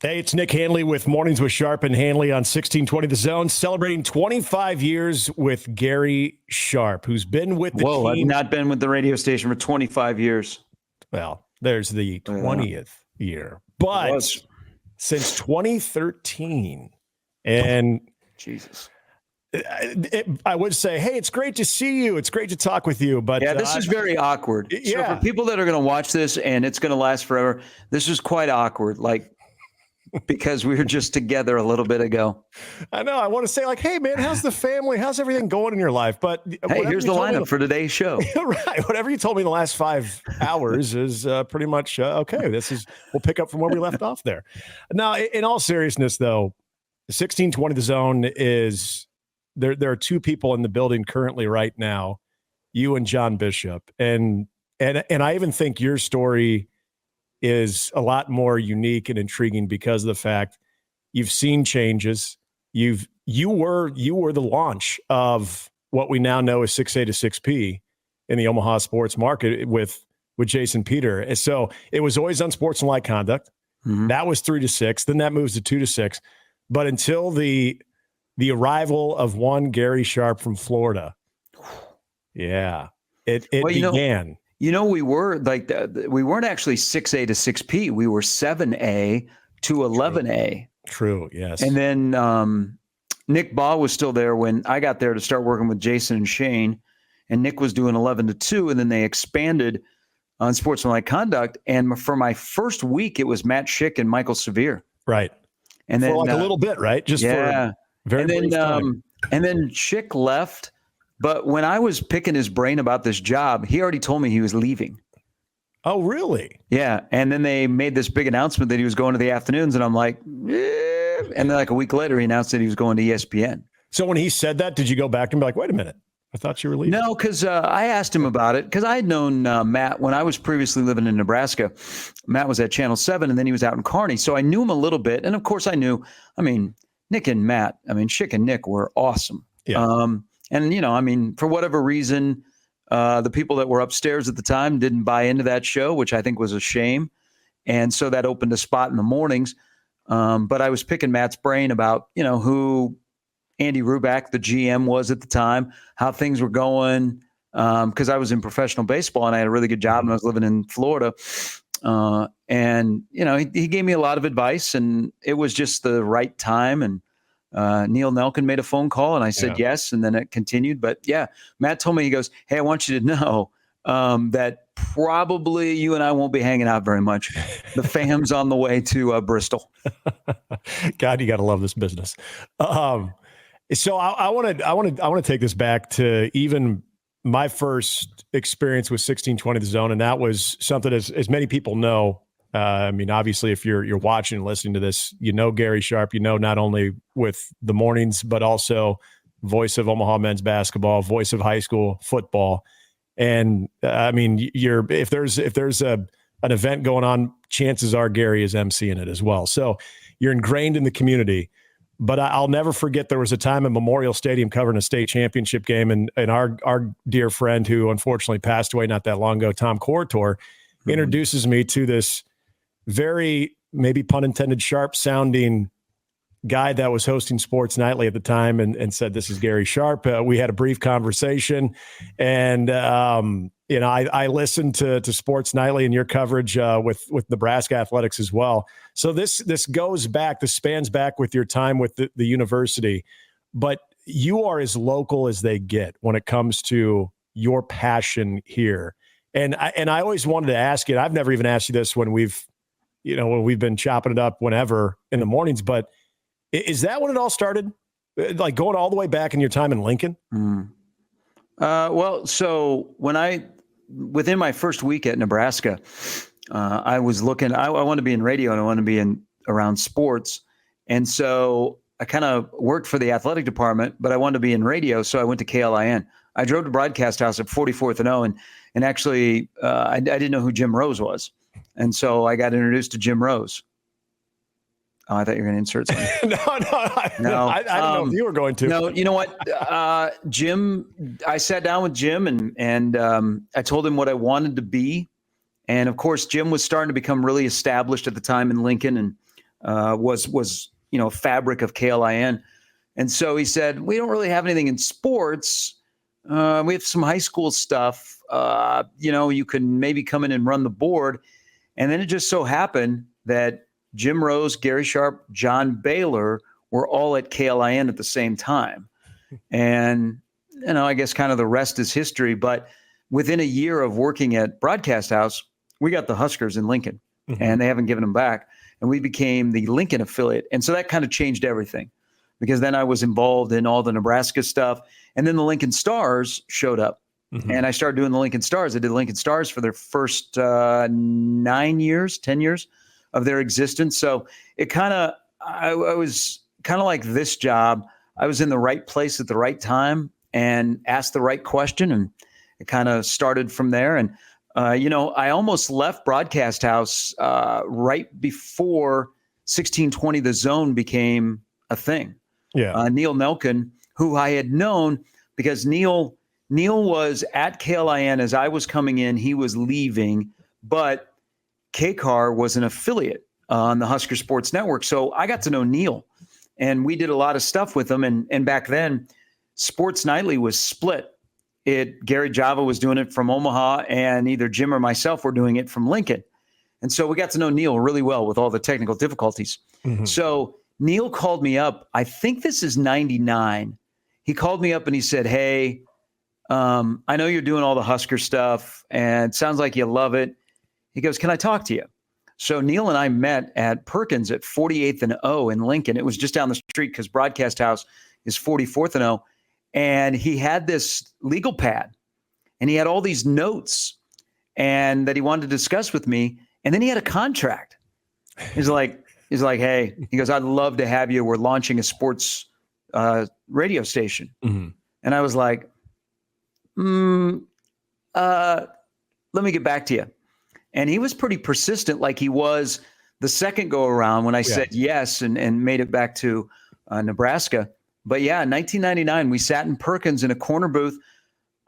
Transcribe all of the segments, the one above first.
Hey, it's Nick Handley with Mornings with Sharp and Handley on 1620 The Zone, celebrating 25 years with Gary Sharp, who's been with the team. I've not been with the radio station for 25 years. Well, there's the 20th year, but since 2013. And Jesus. I would say, hey, it's great to see you. It's great to talk with you. But yeah, this is very awkward. Yeah. So for people that are going to watch this and it's going to last forever, this is quite awkward. Because we were just together a little bit ago. I know. I want to say hey, man, how's the family? How's everything going in your life? But hey, here's the lineup for today's show. Right. Whatever you told me in the last 5 hours is pretty much okay. We'll pick up from where we left off there. Now, in all seriousness, though, 1620 The Zone is there. There are two people in the building currently right now, you and John Bishop, and I even think your story is a lot more unique and intriguing because of the fact you've seen changes. You were the launch of what we now know as 6A to 6P in the Omaha sports market with Jason Peter. And so it was always unsportsmanlike conduct. Mm-hmm. That was 3 to 6. Then that moves to 2 to 6. But until the arrival of one Gary Sharp from Florida, it began. We were we weren't actually 6A to 6P. We were 7A to 11A. True, yes. And then Nick Baugh was still there when I got there to start working with Jason and Shane. And Nick was doing 11 to 2. And then they expanded on sportsmanlike conduct. And for my first week, it was Matt Schick and Michael Severe. Right. And then for a little bit, right? Just for very brief time. And then Schick left. But when I was picking his brain about this job, he already told me he was leaving. Oh, really? Yeah. And then they made this big announcement that he was going to the afternoons. And I'm like, eh. And then a week later, he announced that he was going to ESPN. So when he said that, did you go back and be like, wait a minute, I thought you were leaving? No, because I asked him about it because I had known Matt when I was previously living in Nebraska. Matt was at Channel 7 and then he was out in Kearney. So I knew him a little bit. And of course I knew, Nick and Matt, Schick and Nick were awesome. Yeah. And, for whatever reason, the people that were upstairs at the time didn't buy into that show, which I think was a shame. And so that opened a spot in the mornings. But I was picking Matt's brain about, who Andy Ruback, the GM, was at the time, how things were going, because I was in professional baseball and I had a really good job and I was living in Florida. He gave me a lot of advice and it was just the right time. And Neil Nelkin made a phone call and I said yes, and then it continued. But Matt told me, he goes, hey, I want you to know that probably you and I won't be hanging out very much. The fam's on the way to Bristol. God, you got to love this business. So I want to take this back to even my first experience with 1620 The Zone, and that was something as many people know. Obviously, if you're watching and listening to this, Gary Sharp, not only with the mornings, but also voice of Omaha men's basketball, voice of high school football. And if there's an event going on, chances are Gary is emceeing it as well. So you're ingrained in the community. But I'll never forget there was a time in Memorial Stadium covering a state championship game, and our dear friend who unfortunately passed away not that long ago, Tom Cortor, introduces me to this very, maybe pun intended, sharp sounding guy that was hosting Sports Nightly at the time and said, this is Gary Sharp. We had a brief conversation and, I listened to Sports Nightly and your coverage with Nebraska athletics as well. So this spans back with your time with the university, but you are as local as they get when it comes to your passion here. And I always wanted to ask you, I've never even asked you this when we've been chopping it up whenever in the mornings, but is that when it all started? Like going all the way back in your time in Lincoln? So within my first week at Nebraska, I was looking, I want to be in radio and I want to be around sports. And so I kind of worked for the athletic department, but I wanted to be in radio. So I went to KLIN. I drove to Broadcast House at 44th and O, and actually I didn't know who Jim Rose was. And so I got introduced to Jim Rose. Oh, I thought you were going to insert something. No. I didn't know if you were going to. No, you know what? Jim, I sat down with Jim and I told him what I wanted to be. And of course, Jim was starting to become really established at the time in Lincoln. And was fabric of KLIN. And so he said, we don't really have anything in sports. We have some high school stuff. You can maybe come in and run the board. And then it just so happened that Jim Rose, Gary Sharp, John Baylor were all at KLIN at the same time. And, I guess kind of the rest is history. But within a year of working at Broadcast House, we got the Huskers in Lincoln, and they haven't given them back. And we became the Lincoln affiliate. And so that kind of changed everything, because then I was involved in all the Nebraska stuff. And then the Lincoln Stars showed up. And I started doing the Lincoln Stars. I did Lincoln Stars for their first 10 years of their existence. So it kind of, I was kind of like this job. I was in the right place at the right time and asked the right question. And it kind of started from there. And, I almost left Broadcast House right before 1620 The Zone became a thing. Yeah. Neil Nelkin, who I had known because Neil was at KLIN as I was coming in. He was leaving, but KCAR was an affiliate on the Husker Sports Network. So I got to know Neil, and we did a lot of stuff with him. And back then, Sports Nightly was split. Gary Java was doing it from Omaha, and either Jim or myself were doing it from Lincoln. And so we got to know Neil really well with all the technical difficulties. So Neil called me up. I think this is 99. He called me up and he said, hey, I know you're doing all the Husker stuff and it sounds like you love it. He goes, can I talk to you? So Neil and I met at Perkins at 48th and O in Lincoln. It was just down the street because Broadcast House is 44th and O. And he had this legal pad and he had all these notes and that he wanted to discuss with me. And then he had a contract. He's like, hey, he goes, I'd love to have you. We're launching a sports radio station. And I was like, let me get back to you. And he was pretty persistent, like he was the second go around when I said yes and made it back to Nebraska. But yeah, in 1999, we sat in Perkins in a corner booth.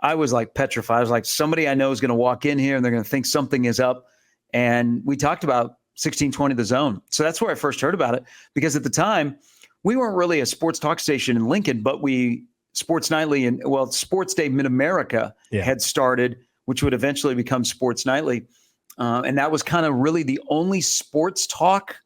I was like petrified. I was like, somebody I know is going to walk in here and they're going to think something is up. And we talked about 1620 The Zone. So that's where I first heard about it, because at the time, we weren't really a sports talk station in Lincoln, but Sports Nightly and Sports Day Mid-America had started, which would eventually become Sports Nightly. And that was kind of really the only sports talk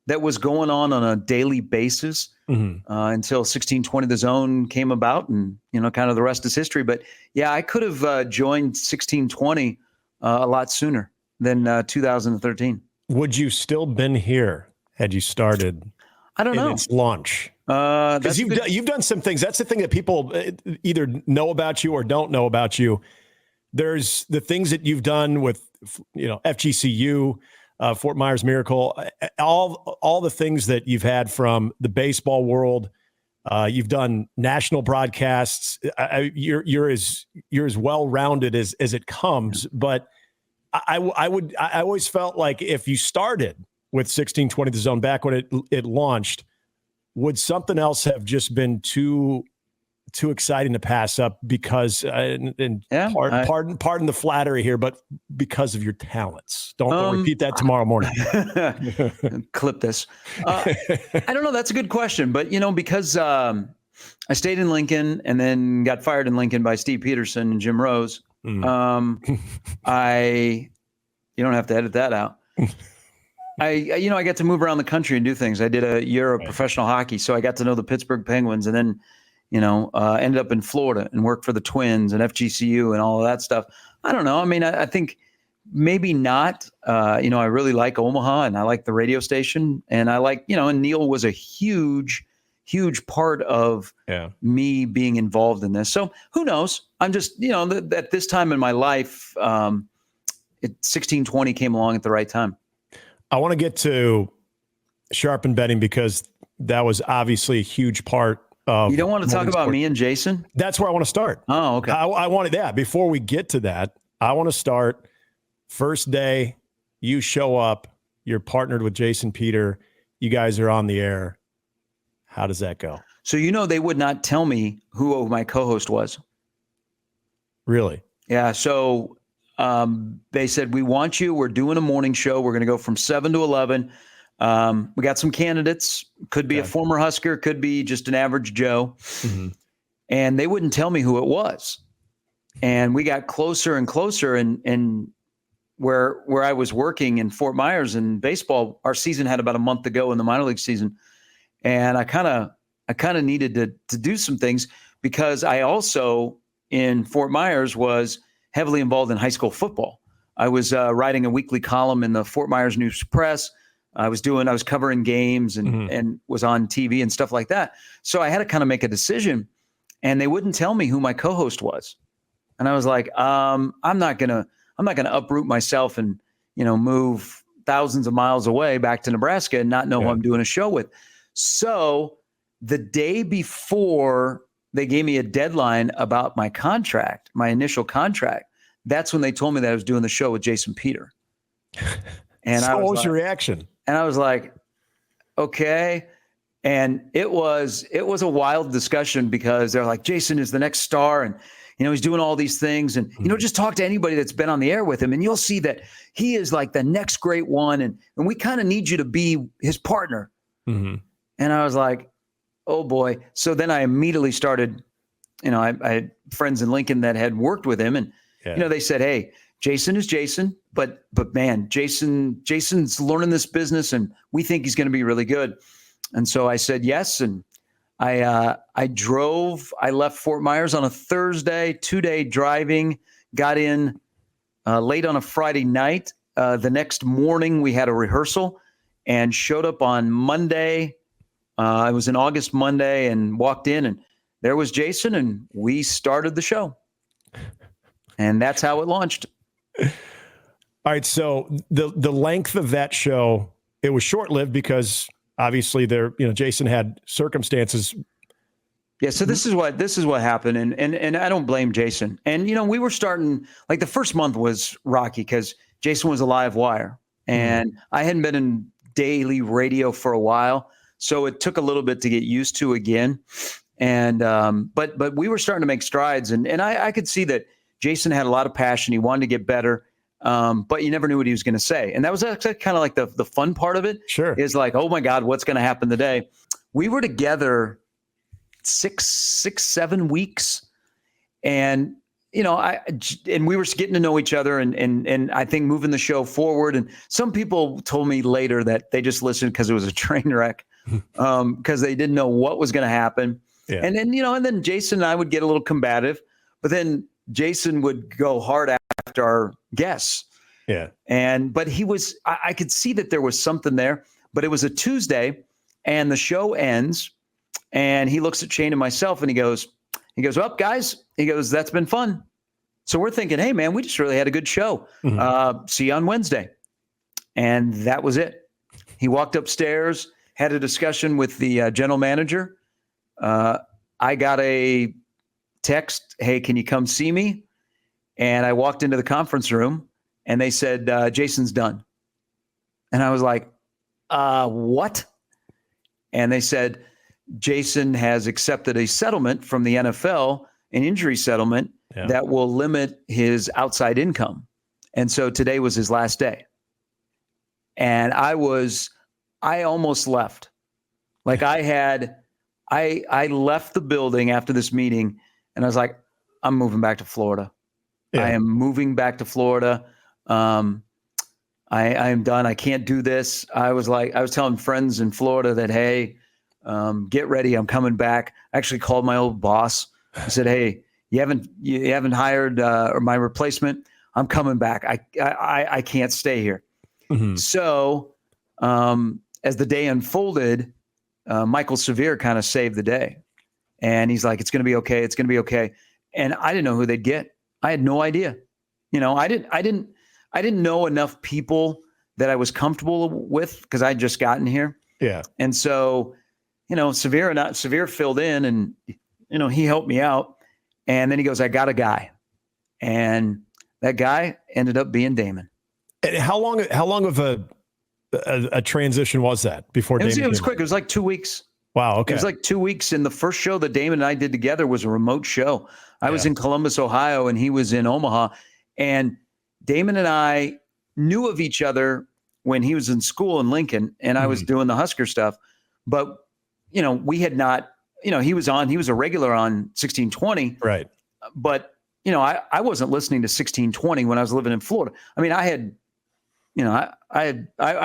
that was going on a daily basis until 1620 The Zone came about, and kind of the rest is history. But yeah, I could have joined 1620 a lot sooner than 2013. Would you still been here had you started? I don't know. Its launch. Because you've done some things. That's the thing that people either know about you or don't know about you. There's the things that you've done with, FGCU, Fort Myers Miracle, all the things that you've had from the baseball world. You've done national broadcasts. You're as well-rounded as it comes. But I always felt like if you started with 1620 The Zone back when it launched, would something else have just been too exciting to pass up because, pardon the flattery here, but because of your talents? Don't repeat that tomorrow morning. Clip this. I don't know. That's a good question. But, because I stayed in Lincoln and then got fired in Lincoln by Steve Peterson and Jim Rose. You don't have to edit that out. I got to move around the country and do things. I did a year of professional hockey, so I got to know the Pittsburgh Penguins, and then, ended up in Florida and worked for the Twins and FGCU and all of that stuff. I don't know. I mean, I think maybe not. I really like Omaha, and I like the radio station, and I like, and Neil was a huge part of me being involved in this. So who knows? I'm just, at this time in my life, 1620 came along at the right time. I want to get to Sharp and Betting because that was obviously a huge part of. You don't want to talk about me and Jason? That's where I want to start. Oh, okay. I wanted that. Before we get to that, I want to start first day. You show up, you're partnered with Jason Peter. You guys are on the air. How does that go? So, they would not tell me who my co-host was. Really? Yeah. So, they said, we want you. We're doing a morning show. We're going to go from 7 to 11. We got some candidates. Could be a former Husker, could be just an average Joe. Mm-hmm. And they wouldn't tell me who it was. And we got closer and closer. And where I was working in Fort Myers in baseball, our season had about a month to go in the minor league season. And I kind of needed to do some things because I also in Fort Myers was heavily involved in high school football. I was writing a weekly column in the Fort Myers News Press. I was covering games and was on TV and stuff like that. So I had to kind of make a decision, and they wouldn't tell me who my co-host was. And I was like, I'm not gonna uproot myself and move thousands of miles away back to Nebraska and not know who I'm doing a show with. So the day before they gave me a deadline about my contract, my initial contract, that's when they told me that I was doing the show with Jason Peter. And so what was your reaction? And I was like, okay. And it was a wild discussion because they're like, Jason is the next star. And, he's doing all these things. And, just talk to anybody that's been on the air with him. And you'll see that he is like the next great one. And we kind of need you to be his partner. Mm-hmm. And I was like, oh boy. So then I immediately started, I had friends in Lincoln that had worked with him. And, they said, hey, Jason is Jason, but man, Jason's learning this business and we think he's going to be really good. And so I said yes. And I left Fort Myers on a Thursday, 2-day driving, got in late on a Friday night. The next morning we had a rehearsal and showed up on Monday. It was an August Monday and walked in and there was Jason and we started the show. And that's how it launched. All right. So the length of that show, it was short-lived because obviously Jason had circumstances. Yeah. So this is what happened. And I don't blame Jason. And, we were starting, like the first month was rocky because Jason was a live wire and I hadn't been in daily radio for a while. So it took a little bit to get used to again. And, but we were starting to make strides and I could see that Jason had a lot of passion. He wanted to get better, but you never knew what he was going to say. And that was actually kind of like the fun part of it. Sure. Is like, oh my God, what's going to happen today? We were together 6-7 weeks. And, and we were getting to know each other and I think moving the show forward. And some people told me later that they just listened because it was a train wreck, because they didn't know what was going to happen. Yeah. And then, and then Jason and I would get a little combative, but then Jason would go hard after our guests. Yeah. But I could see that there was something there, but it was a Tuesday and the show ends and he looks at Shane and myself and he goes, well, guys, he goes, that's been fun. So we're thinking, hey man, we just really had a good show. Mm-hmm. See you on Wednesday. And that was it. He walked upstairs, had a discussion with the general manager. I got a text, hey, can you come see me? And I walked into the conference room and they said, Jason's done. And I was like, what? And they said, Jason has accepted a settlement from the NFL, an injury settlement that will limit his outside income. And so today was his last day. And I almost left. Like I left the building after this meeting and I was like, I'm moving back to Florida. Yeah. I am moving back to Florida. I am done. I can't do this. I was telling friends in Florida that, hey, get ready. I'm coming back. I actually called my old boss. I said, hey, you haven't hired my replacement. I'm coming back. I can't stay here. Mm-hmm. So as the day unfolded, Michael Severe kind of saved the day. And he's like, it's going to be okay. It's going to be okay. And I didn't know who they'd get. I had no idea. I didn't know enough people that I was comfortable with because I'd just gotten here. Yeah. And so, Severe filled in and, he helped me out. And then he goes, I got a guy. And that guy ended up being Damon. And how long of a transition was that before Damon? It was quick. It was like 2 weeks. Wow. Okay. It was like 2 weeks. And the first show that Damon and I did together was a remote show. I was in Columbus, Ohio, and he was in Omaha. And Damon and I knew of each other when he was in school in Lincoln and I was doing the Husker stuff. But, we had not, he was a regular on 1620. Right. But, I wasn't listening to 1620 when I was living in Florida. I mean, I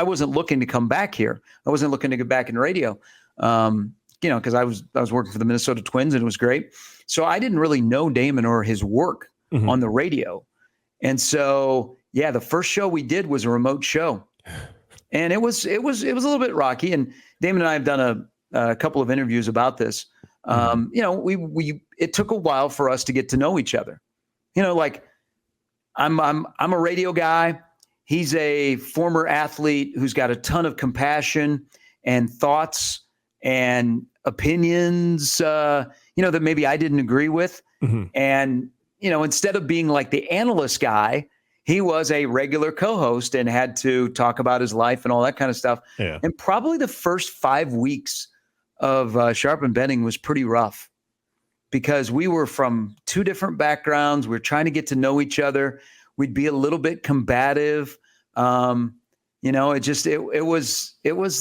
wasn't looking to come back here. I wasn't looking to get back in radio, because I was working for the Minnesota Twins and it was great. So I didn't really know Damon or his work on the radio. And so, the first show we did was a remote show, and it was a little bit rocky. And Damon and I have done a couple of interviews about this. It took a while for us to get to know each other. Like I'm a radio guy. He's a former athlete who's got a ton of compassion and thoughts and opinions, that maybe I didn't agree with. And, instead of being like the analyst guy, he was a regular co-host and had to talk about his life and all that kind of stuff. Yeah. And probably the first 5 weeks of Sharp and Benning was pretty rough because we were from two different backgrounds. We were trying to get to know each other. We'd be a little bit combative. It was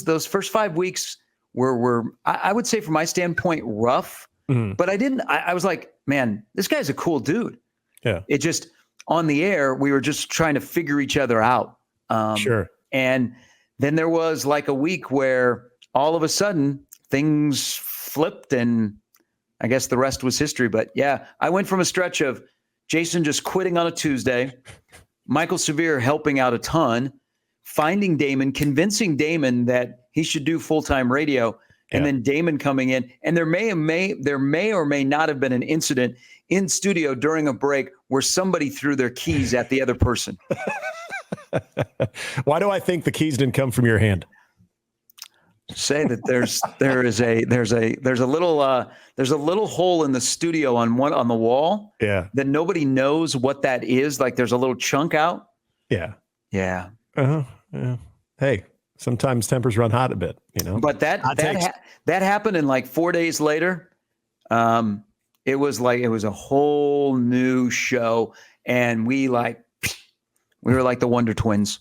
those first 5 weeks were I would say from my standpoint, rough, but I was like, man, this guy's a cool dude. Yeah. It just, on the air, we were just trying to figure each other out. Sure. And then there was like a week where all of a sudden things flipped, and I guess the rest was history. But yeah, I went from a stretch of Jason just quitting on a Tuesday, Michael Severe helping out a ton, finding Damon, convincing Damon that he should do full-time radio, and then Damon coming in. And there may or may not have been an incident in studio during a break where somebody threw their keys at the other person. Why do I think the keys didn't come from your hand? Say that there's a little hole in the studio on the wall. Yeah. That nobody knows what that is. Like there's a little chunk out. Yeah. Yeah. Uh-huh. Yeah. Hey, sometimes tempers run hot a bit, But that happened, and like 4 days later, it was a whole new show, and we were like the Wonder Twins.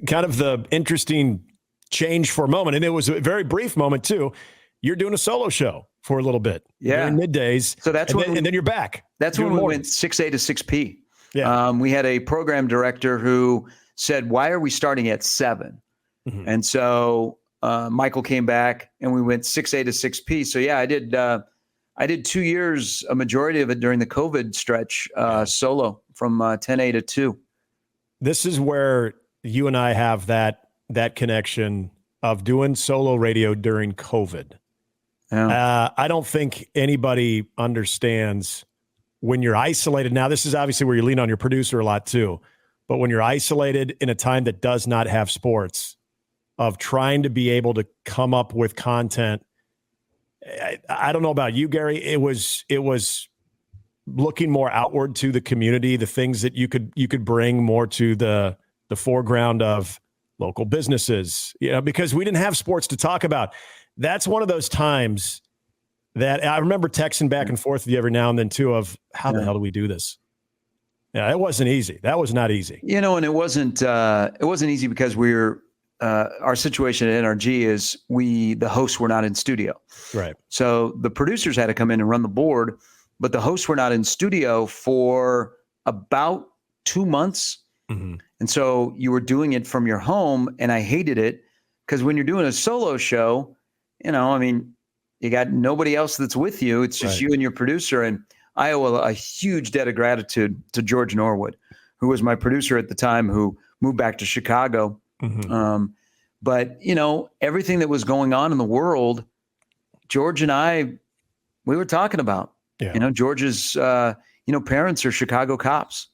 Kind of the interesting change for a moment, and it was a very brief moment too. You're doing a solo show for a little bit, during middays. So that's and then you're back. That's when we went 6A to 6P. Yeah. We had a program director who said, "Why are we starting at 7?" And so Michael came back, and we went 6A to 6P. So yeah, I did 2 years, a majority of it during the COVID stretch, solo from 10A to 2. This is where you and I have that connection of doing solo radio during COVID. Yeah. I don't think anybody understands when you're isolated. Now, this is obviously where you lean on your producer a lot too, but when you're isolated in a time that does not have sports, of trying to be able to come up with content. I don't know about you, Gary. It was looking more outward to the community, the things that you could bring more to the foreground of local businesses, because we didn't have sports to talk about. That's one of those times that I remember texting back and forth with you every now and then too, of how the hell do we do this? Yeah, it wasn't easy. That was not easy. And it wasn't easy because our situation at NRG is the hosts were not in studio. Right. So the producers had to come in and run the board, but the hosts were not in studio for about 2 months. Mm-hmm. And so you were doing it from your home, and I hated it because when you're doing a solo show, you got nobody else that's with you. It's just you and your producer. And I owe a huge debt of gratitude to George Norwood, who was my producer at the time, who moved back to Chicago. Mm-hmm. But everything that was going on in the world, George and I, we were talking about. Yeah. George's parents are Chicago cops,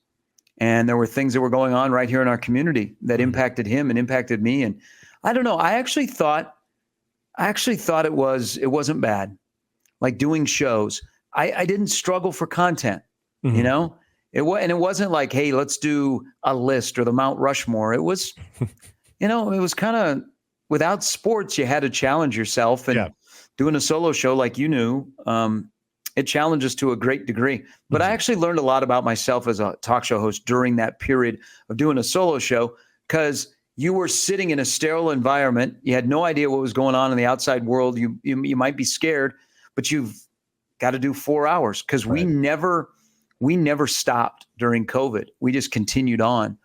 and there were things that were going on right here in our community that impacted him and impacted me. And I don't know. I actually thought it wasn't bad, like doing shows. I didn't struggle for content. Mm-hmm. It wasn't like, hey, let's do a list or the Mount Rushmore. It was. It was kind of, without sports, you had to challenge yourself, and doing a solo show, like you knew, it challenges to a great degree. But I actually learned a lot about myself as a talk show host during that period of doing a solo show, because you were sitting in a sterile environment. You had no idea what was going on in the outside world. You might be scared, but you've got to do 4 hours because we never stopped during COVID. We just continued on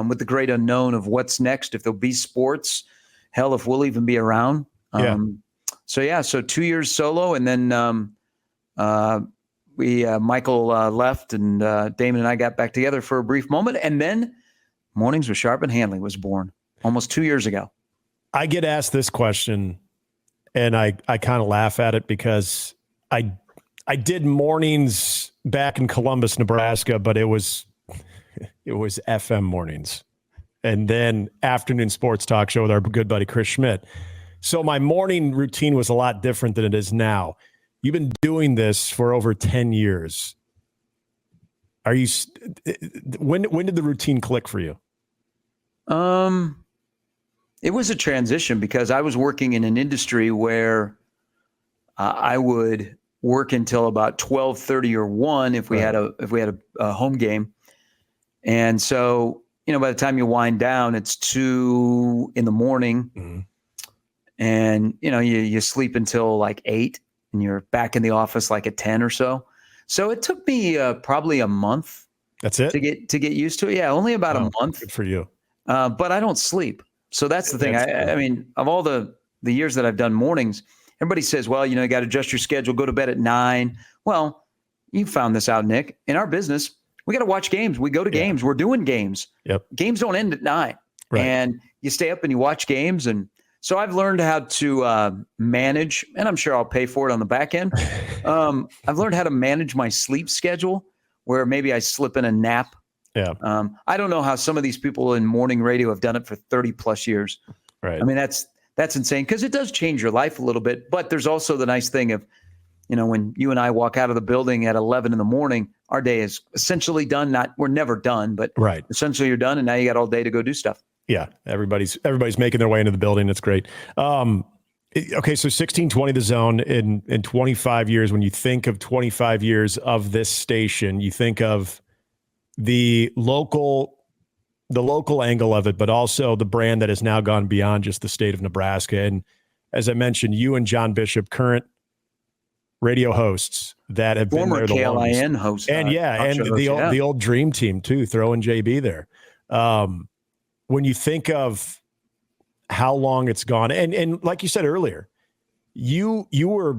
with the great unknown of what's next, if there'll be sports, hell, if we'll even be around. So 2 years solo, and then Michael left, and Damon and I got back together for a brief moment, and then Mornings with Sharp and Handley was born almost 2 years ago. I get asked this question, and I kind of laugh at it because I did mornings back in Columbus, Nebraska, but it was FM mornings, and then afternoon sports talk show with our good buddy Chris Schmidt. So my morning routine was a lot different than it is now. You've been doing this for over 10 years. Are you? When did the routine click for you? It was a transition because I was working in an industry where I would work until about 12:30 or 1 if we had a home game, and so by the time you wind down, it's 2 a.m, and you sleep until like 8, and you're back in the office like at 10 or so. So it took me probably a month. That's it to get used to it. Yeah, only about a month. Good for you. But I don't sleep. So that's the thing. I mean, of all the years that I've done mornings, everybody says, well, you got to adjust your schedule, go to bed at 9. Well, you found this out, Nick. In our business, we got to watch games. We go to games. We're doing games. Yep. Games don't end at 9. Right. And you stay up and you watch games. And so I've learned how to manage, and I'm sure I'll pay for it on the back end. I've learned how to manage my sleep schedule where maybe I slip in a nap. Yeah. I don't know how some of these people in morning radio have done it for 30 plus years. Right. I mean, that's insane because it does change your life a little bit. But there's also the nice thing of, when you and I walk out of the building at 11 in the morning, our day is essentially done. We're never done, but essentially you're done, and now you got all day to go do stuff. Yeah. Everybody's making their way into the building. It's great. Okay. So 1620 The Zone in 25 years, when you think of 25 years of this station, you think of the local angle of it, but also the brand that has now gone beyond just the state of Nebraska. And as I mentioned, you and John Bishop, current radio hosts that have been there the longest. KLIN host. And the old dream team too, throwing JB there. When you think of how long it's gone, and like you said earlier, you were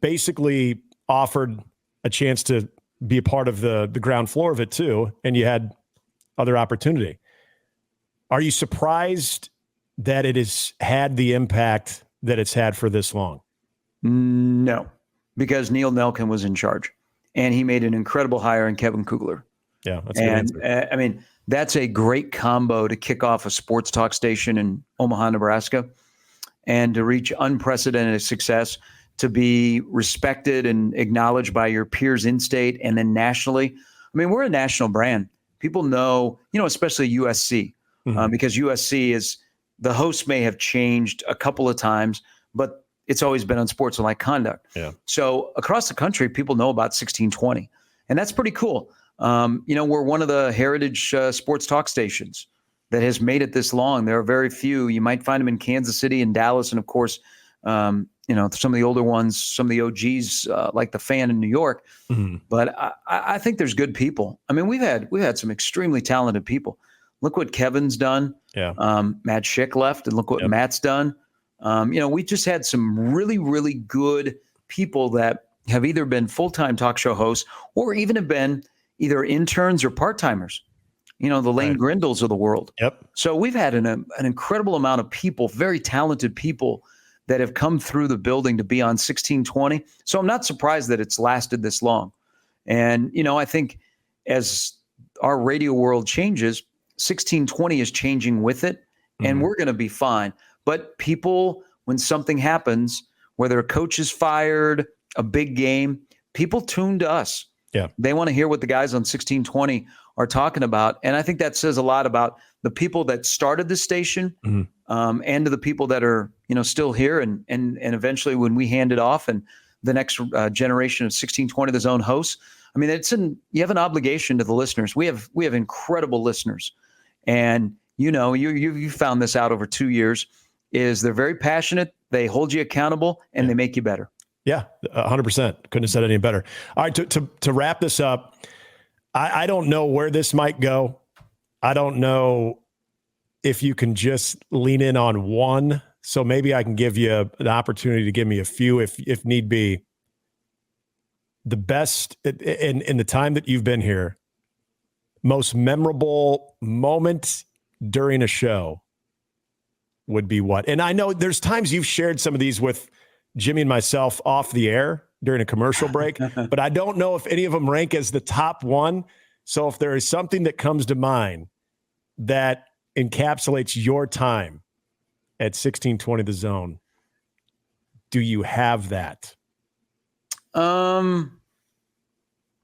basically offered a chance to be a part of the ground floor of it too, and you had other opportunity. Are you surprised that it has had the impact that it's had for this long? No, because Neil Nelkin was in charge, and he made an incredible hire in Kevin Kugler. Yeah, that's a good answer. I mean, that's a great combo to kick off a sports talk station in Omaha, Nebraska, and to reach unprecedented success, to be respected and acknowledged by your peers in state and then nationally. I mean, we're a national brand. People know, especially USC, because USC is, the host may have changed a couple of times, but it's always been on sports-like conduct. Yeah. So across the country, people know about 1620, and that's pretty cool. We're one of the heritage sports talk stations that has made it this long. There are very few. You might find them in Kansas City and Dallas, and of course, some of the older ones, some of the OGs, like the Fan in New York. Mm-hmm. But I think there's good people. I mean, we've had some extremely talented people. Look what Kevin's done. Yeah. Matt Schick left, and look what Matt's done. We just had some really, really good people that have either been full-time talk show hosts or even have been either interns or part-timers. The Lane Grindles of the world. Yep. So we've had an incredible amount of people, very talented people, that have come through the building to be on 1620. So I'm not surprised that it's lasted this long. And, I think as our radio world changes, 1620 is changing with it, and we're going to be fine. But people, when something happens, whether a coach is fired, a big game, people tune to us. Yeah. They want to hear what the guys on 1620 are talking about. And I think that says a lot about the people that started the station, and to the people that are, still here. And eventually when we hand it off and the next generation of 1620 The Zone hosts, I mean, you have an obligation to the listeners. We have incredible listeners, and you found this out over 2 years, is they're very passionate. They hold you accountable and they make you better. Yeah, 100%. Couldn't have said it any better. All right, to wrap this up, I don't know where this might go. I don't know if you can just lean in on one. So maybe I can give you an opportunity to give me a few if need be. The best in the time that you've been here, most memorable moment during a show would be what? And I know there's times you've shared some of these with Jimmy and myself off the air during a commercial break, but I don't know if any of them rank as the top one. So if there is something that comes to mind that encapsulates your time at 1620 The Zone, do you have that? So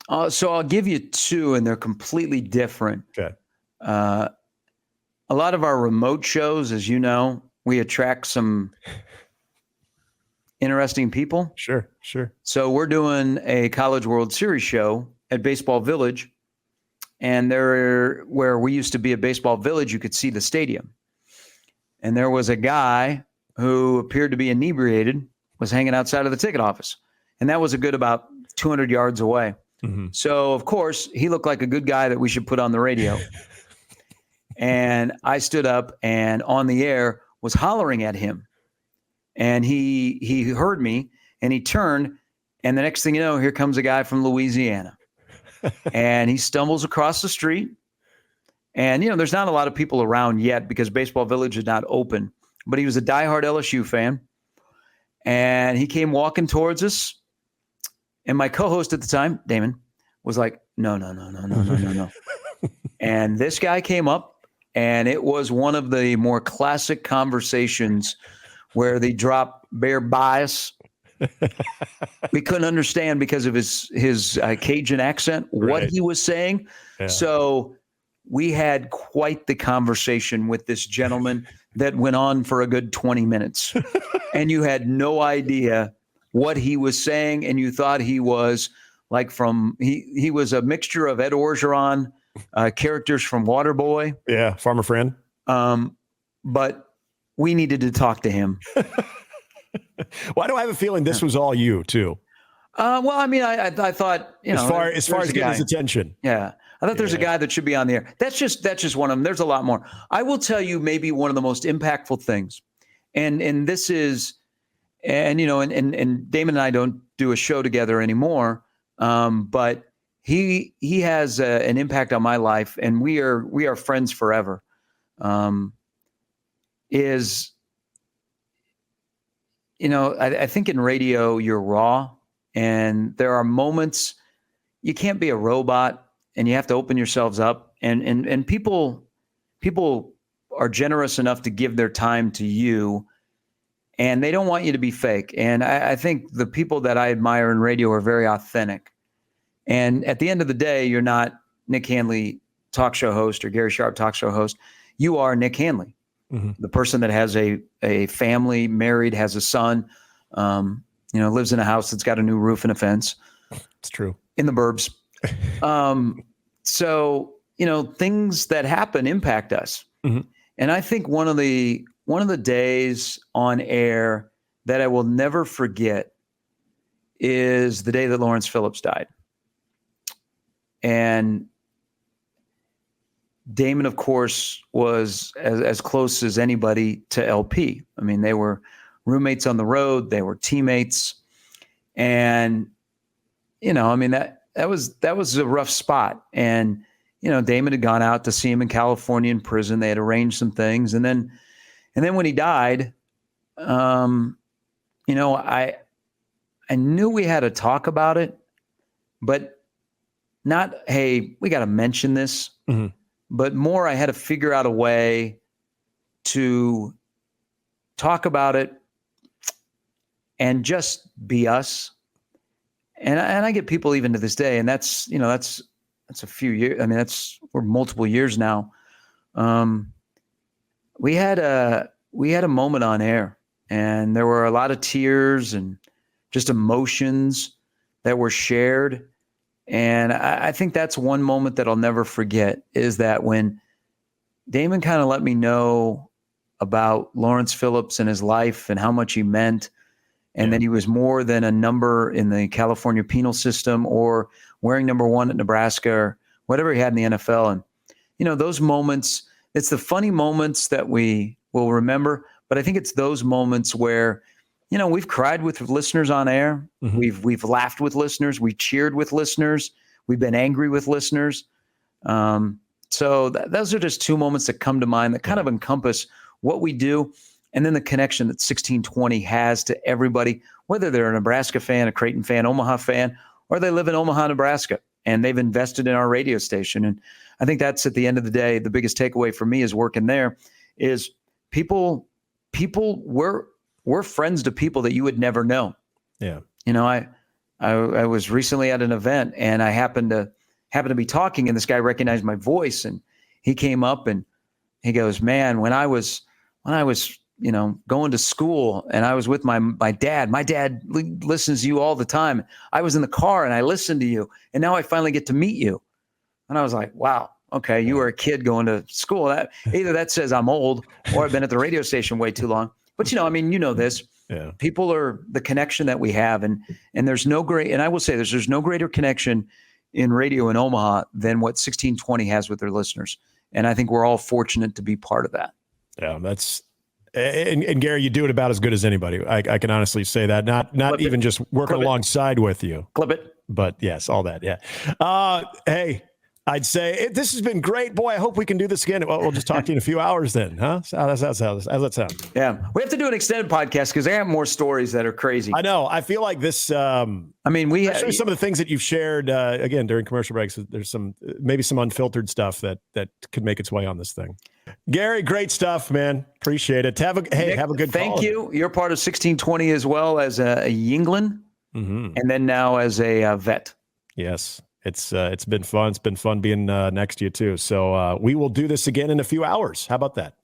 I'll give you two, and they're completely different. Okay. A lot of our remote shows, as you know, we attract some interesting people. Sure. So we're doing a College World Series show at Baseball Village, and where we used to be at Baseball Village, you could see the stadium. And there was a guy who appeared to be inebriated, was hanging outside of the ticket office. And that was a good about 200 yards away. Mm-hmm. So, of course, he looked like a good guy that we should put on the radio. And I stood up and on the air was hollering at him. And he heard me and he turned. And the next thing you know, here comes a guy from Louisiana. And he stumbles across the street. And, there's not a lot of people around yet because Baseball Village is not open. But he was a diehard LSU fan. And he came walking towards us. And my co-host at the time, Damon, was like, no. And this guy came up, and it was one of the more classic conversations where they drop bare bias. We couldn't understand because of his Cajun accent what he was saying. Yeah. So we had quite the conversation with this gentleman that went on for a good 20 minutes. And you had no idea what he was saying, and you thought he was like he was a mixture of Ed Orgeron, characters from Waterboy. Yeah, Farmer Friend. But we needed to talk to him. Why do I have a feeling this was all you too? Well, I mean, I thought, as far as getting his attention. Yeah. I thought there's a guy that should be on the air. That's just one of them. There's a lot more. I will tell you maybe one of the most impactful things. And this is, and Damon and I don't do a show together anymore. But he has an impact on my life, and we are friends forever. I think in radio you're raw, and there are moments you can't be a robot, and you have to open yourselves up, and people are generous enough to give their time to you, and they don't want you to be fake. And I think the people that I admire in radio are very authentic. And at the end of the day, you're not Nick Handley talk show host or Gary Sharp talk show host. You are Nick Handley, the person that has a family, married, has a son, lives in a house that's got a new roof and a fence. It's true. In the burbs. So, things that happen impact us. Mm-hmm. And I think one of the days on air that I will never forget is the day that Lawrence Phillips died. And Damon, of course, was as close as anybody to LP. I mean, they were roommates on the road. They were teammates. And, that was a rough spot. And, Damon had gone out to see him in California in prison. They had arranged some things. And then when he died, I knew we had to talk about it, but not, hey, we got to mention this, but more I had to figure out a way to talk about it and just be us. And I get people even to this day, and that's a few years. I mean, we're multiple years now. We had a moment on air, and there were a lot of tears and just emotions that were shared. And I think that's one moment that I'll never forget, is that when Damon kind of let me know about Lawrence Phillips and his life and how much he meant, and that he was more than a number in the California penal system or wearing number 1 at Nebraska or whatever he had in the NFL. And, those moments, it's the funny moments that we will remember, but I think it's those moments where, we've cried with listeners on air. Mm-hmm. We've laughed with listeners. We cheered with listeners. We've been angry with listeners. So those are just 2 moments that come to mind that kind of encompass what we do. And then the connection that 1620 has to everybody, whether they're a Nebraska fan, a Creighton fan, Omaha fan, or they live in Omaha, Nebraska, and they've invested in our radio station. And I think that's, at the end of the day, the biggest takeaway for me is working there is people we're friends to people that you would never know. Yeah. I was recently at an event and I happened to be talking, and this guy recognized my voice, and he came up and he goes, "Man, when I was going to school and I was with my dad listens to you all the time. I was in the car and I listened to you, and now I finally get to meet you." And I was like, wow, okay, you were a kid going to school. Either that says I'm old or I've been at the radio station way too long. But this. Yeah. People are the connection that we have, and there's no I will say there's no greater connection in radio in Omaha than what 1620 has with their listeners. And I think we're all fortunate to be part of that. Yeah, that's and Gary, you do it about as good as anybody. I can honestly say that. Not even just working alongside with you. Clip it. But yes, all that. Yeah. Hey, I'd say this has been great. Boy, I hope we can do this again. Well, we'll just talk to you in a few hours then, huh? How's that sound? Yeah. We have to do an extended podcast because I have more stories that are crazy. I know. I feel like this, especially some of the things that you've shared, again, during commercial breaks, there's maybe some unfiltered stuff that could make its way on this thing. Gary, great stuff, man. Appreciate it. Have a good Thank you. You're part of 1620 as well as a Yingling, and then now as a vet. Yes. It's been fun. It's been fun being next to you too. So we will do this again in a few hours. How about that?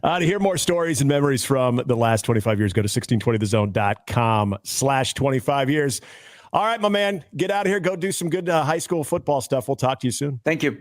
To hear more stories and memories from the last 25 years, go to 1620thezone.com/25 years. All right, my man, get out of here. Go do some good high school football stuff. We'll talk to you soon. Thank you.